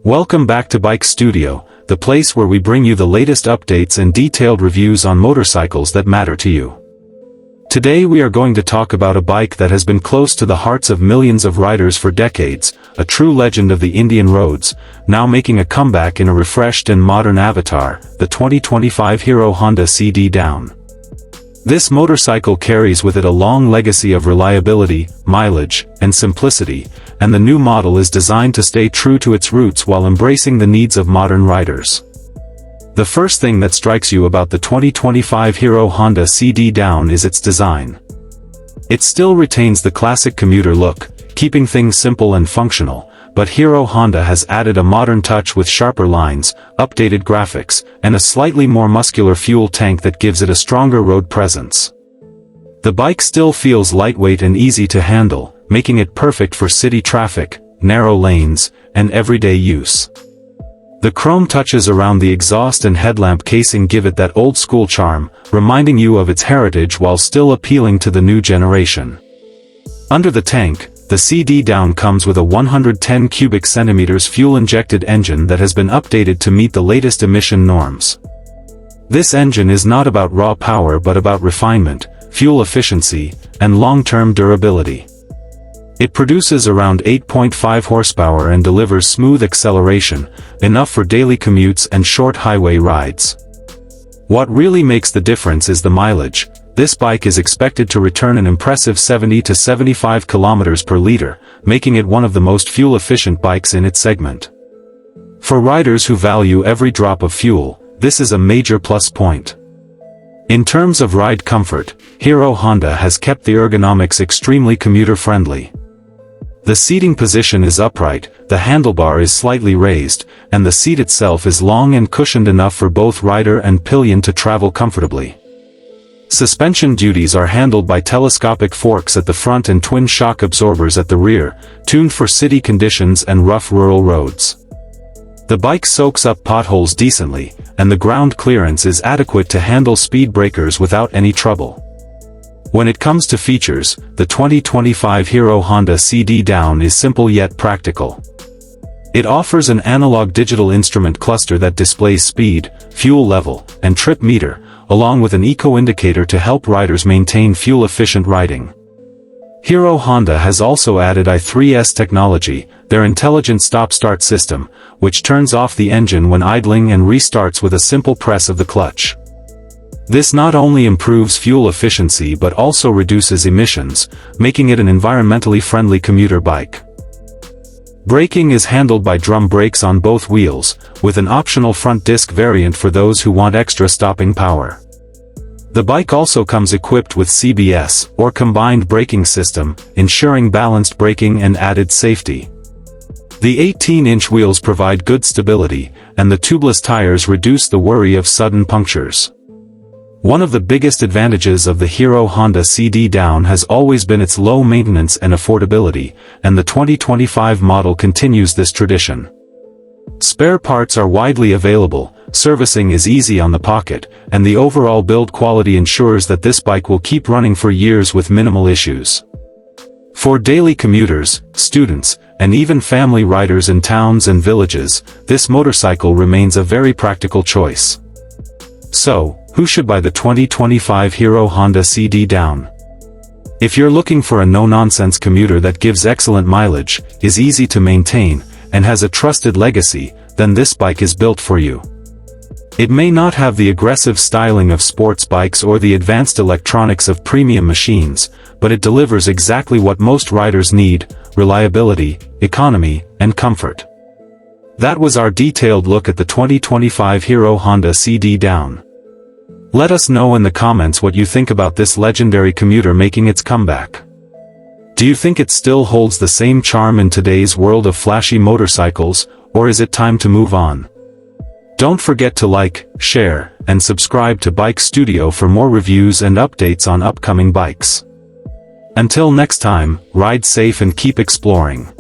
Welcome back to Bike Studio, the place where we bring you the latest updates and detailed reviews on motorcycles that matter to you. Today we are going to talk about a bike that has been close to the hearts of millions of riders for decades, a true legend of the Indian roads, now making a comeback in a refreshed and modern avatar, the 2025 Hero Honda CD Down. This motorcycle carries with it a long legacy of reliability, mileage, and simplicity, and the new model is designed to stay true to its roots while embracing the needs of modern riders. The first thing that strikes you about the 2025 Hero Honda CD Down is its design. It still retains the classic commuter look, keeping things simple and functional, but Hero Honda has added a modern touch with sharper lines, updated graphics, and a slightly more muscular fuel tank that gives it a stronger road presence. The bike still feels lightweight and easy to handle, making it perfect for city traffic, narrow lanes, and everyday use. The chrome touches around the exhaust and headlamp casing give it that old-school charm, reminding you of its heritage while still appealing to the new generation. Under the tank, the CD Down comes with a 110 cubic centimeters fuel-injected engine that has been updated to meet the latest emission norms. This engine is not about raw power but about refinement, fuel efficiency, and long-term durability. It produces around 8.5 horsepower and delivers smooth acceleration, enough for daily commutes and short highway rides. What really makes the difference is the mileage. This bike is expected to return an impressive 70 to 75 kilometers per liter, making it one of the most fuel-efficient bikes in its segment. For riders who value every drop of fuel, this is a major plus point. In terms of ride comfort, Hero Honda has kept the ergonomics extremely commuter-friendly. The seating position is upright, the handlebar is slightly raised, and the seat itself is long and cushioned enough for both rider and pillion to travel comfortably. Suspension duties are handled by telescopic forks at the front and twin shock absorbers at the rear, tuned for city conditions and rough rural roads. The bike soaks up potholes decently, and the ground clearance is adequate to handle speed breakers without any trouble. When it comes to features, the 2025 Hero Honda CD Down is simple yet practical. It offers an analog digital instrument cluster that displays speed, fuel level, and trip meter, along with an eco-indicator to help riders maintain fuel-efficient riding. Hero Honda has also added i3S technology, their intelligent stop-start system, which turns off the engine when idling and restarts with a simple press of the clutch. This not only improves fuel efficiency but also reduces emissions, making it an environmentally friendly commuter bike. Braking is handled by drum brakes on both wheels, with an optional front disc variant for those who want extra stopping power. The bike also comes equipped with CBS, or combined braking system, ensuring balanced braking and added safety. The 18-inch wheels provide good stability, and the tubeless tires reduce the worry of sudden punctures. One of the biggest advantages of the Hero Honda CD Down has always been its low maintenance and affordability, and the 2025 model continues this tradition. Spare parts are widely available, servicing is easy on the pocket, and the overall build quality ensures that this bike will keep running for years with minimal issues. For daily commuters, students, and even family riders in towns and villages, this motorcycle remains a very practical choice. So, who should buy the 2025 Hero Honda CD Down? If you're looking for a no-nonsense commuter that gives excellent mileage, is easy to maintain, and has a trusted legacy, then this bike is built for you. It may not have the aggressive styling of sports bikes or the advanced electronics of premium machines, but it delivers exactly what most riders need: reliability, economy, and comfort. That was our detailed look at the 2025 Hero Honda CD Down. Let us know in the comments what you think about this legendary commuter making its comeback. Do you think it still holds the same charm in today's world of flashy motorcycles, or is it time to move on? Don't forget to like, share, and subscribe to Bike Studio for more reviews and updates on upcoming bikes. Until next time, ride safe and keep exploring.